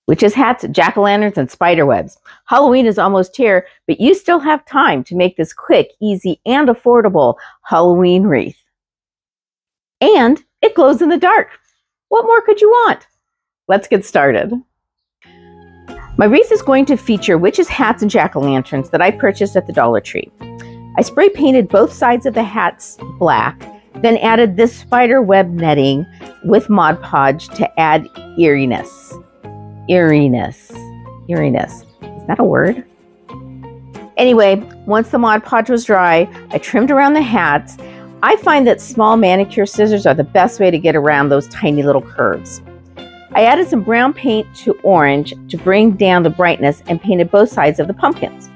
Witches' hats, jack-o'-lanterns, and spider webs. Halloween is almost here, but you still have time to make this quick, easy, and affordable Halloween wreath. And it glows in the dark. What more could you want? Let's get started. My wreath is going to feature witches' hats and jack-o'-lanterns that I purchased at the Dollar Tree. I spray painted both sides of the hats black, then added this spider web netting with Mod Podge to add eeriness. Eeriness. Is that a word? Anyway, once the Mod Podge was dry, I trimmed around the hats. I find that small manicure scissors are the best way to get around those tiny little curves. I added some brown paint to orange to bring down the brightness and painted both sides of the pumpkins.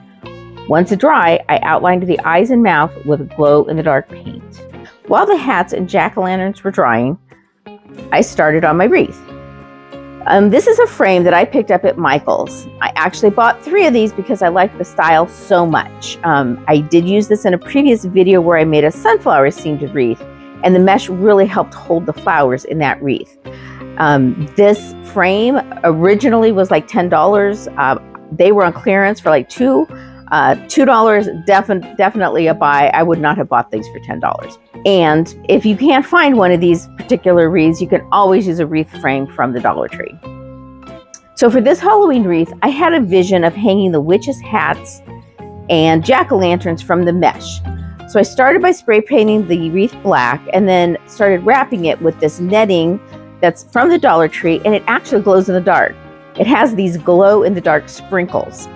Once dry, I outlined the eyes and mouth with a glow-in-the-dark paint. While the hats and jack-o'-lanterns were drying, I started on my wreath. This is a frame that I picked up at Michael's. I actually bought 3 of these because I like the style so much. I did use this in a previous video where I made a sunflower-themed wreath, and the mesh really helped hold the flowers in that wreath. This frame originally was like $10. They were on clearance for like $2. Definitely a buy. I would not have bought these for $10. And if you can't find one of these particular wreaths, you can always use a wreath frame from the Dollar Tree. So for this Halloween wreath, I had a vision of hanging the witches' hats and jack-o'-lanterns from the mesh. So I started by spray painting the wreath black and then started wrapping it with this netting that's from the Dollar Tree, and it actually glows in the dark. It has these glow-in-the-dark sparkles,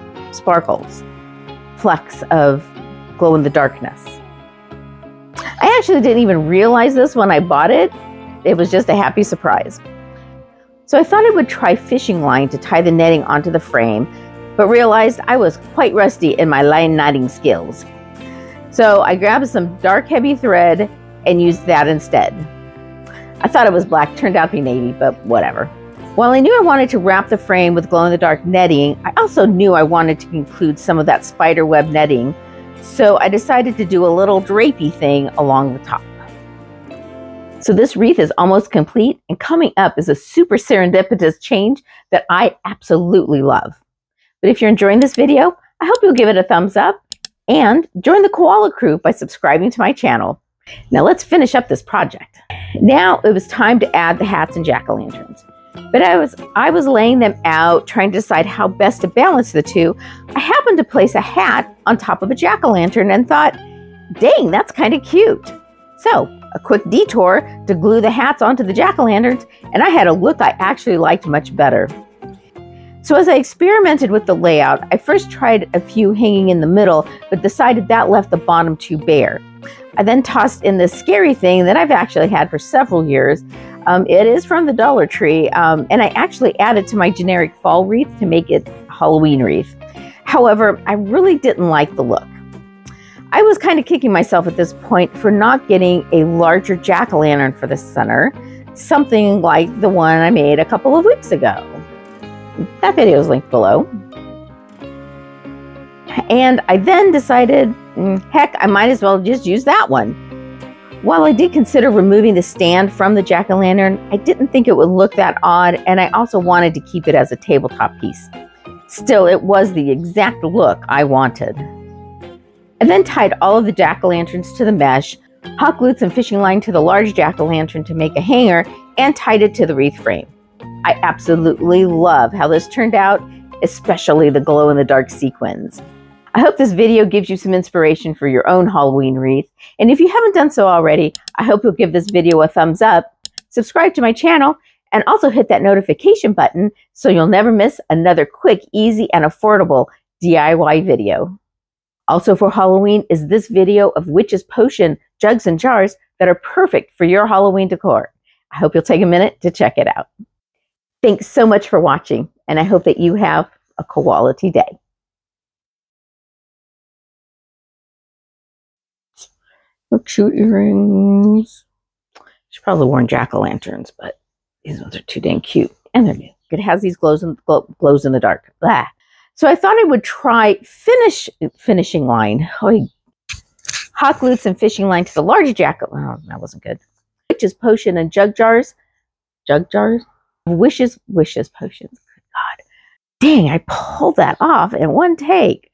flecks of glow-in-the-darkness. I actually didn't even realize this when I bought it. It was just a happy surprise. So I thought I would try fishing line to tie the netting onto the frame, but realized I was quite rusty in my line knotting skills. So I grabbed some dark heavy thread and used that instead. I thought it was black, turned out to be navy, but whatever. While I knew I wanted to wrap the frame with glow-in-the-dark netting, I also knew I wanted to include some of that spider web netting, so I decided to do a little drapey thing along the top. So this wreath is almost complete, and coming up is a super serendipitous change that I absolutely love. But if you're enjoying this video, I hope you'll give it a thumbs up and join the Koala crew by subscribing to my channel. Now let's finish up this project. Now it was time to add the hats and jack-o'-lanterns. But I was laying them out, trying to decide how best to balance the two. I happened to place a hat on top of a jack-o'-lantern and thought, dang, that's kind of cute. So a quick detour to glue the hats onto the jack-o'-lanterns, and I had a look I actually liked much better. So as I experimented with the layout, I first tried a few hanging in the middle, but decided that left the bottom too bare. I then tossed in this scary thing that I've actually had for several years. It is from the Dollar Tree, and I actually added to my generic fall wreath to make it a Halloween wreath. However, I really didn't like the look. I was kind of kicking myself at this point for not getting a larger jack-o'-lantern for the center, something like the one I made a couple of weeks ago. That video is linked below. And I then decided, heck, I might as well just use that one. While I did consider removing the stand from the jack-o'-lantern, I didn't think it would look that odd, and I also wanted to keep it as a tabletop piece. Still, it was the exact look I wanted. I then tied all of the jack-o'-lanterns to the mesh, hot glued some fishing line to the large jack-o'-lantern to make a hanger, and tied it to the wreath frame. I absolutely love how this turned out, especially the glow-in-the-dark sequins. I hope this video gives you some inspiration for your own Halloween wreath. And if you haven't done so already, I hope you'll give this video a thumbs up, subscribe to my channel, and also hit that notification button so you'll never miss another quick, easy, and affordable DIY video. Also for Halloween is this video of witch's potion jugs and jars that are perfect for your Halloween decor. I hope you'll take a minute to check it out. Thanks so much for watching, and I hope that you have a quality day. Cute earrings. Should probably worn jack-o'-lanterns, but these ones are too dang cute, and they're new. It has these glows in the dark. Blah. So I thought I would try finishing line. Hot glued some fishing line to the larger jacket. Oh, that wasn't good. Witch's potion and jug jars. Wishes potions. Good God. Dang, I pulled that off in one take.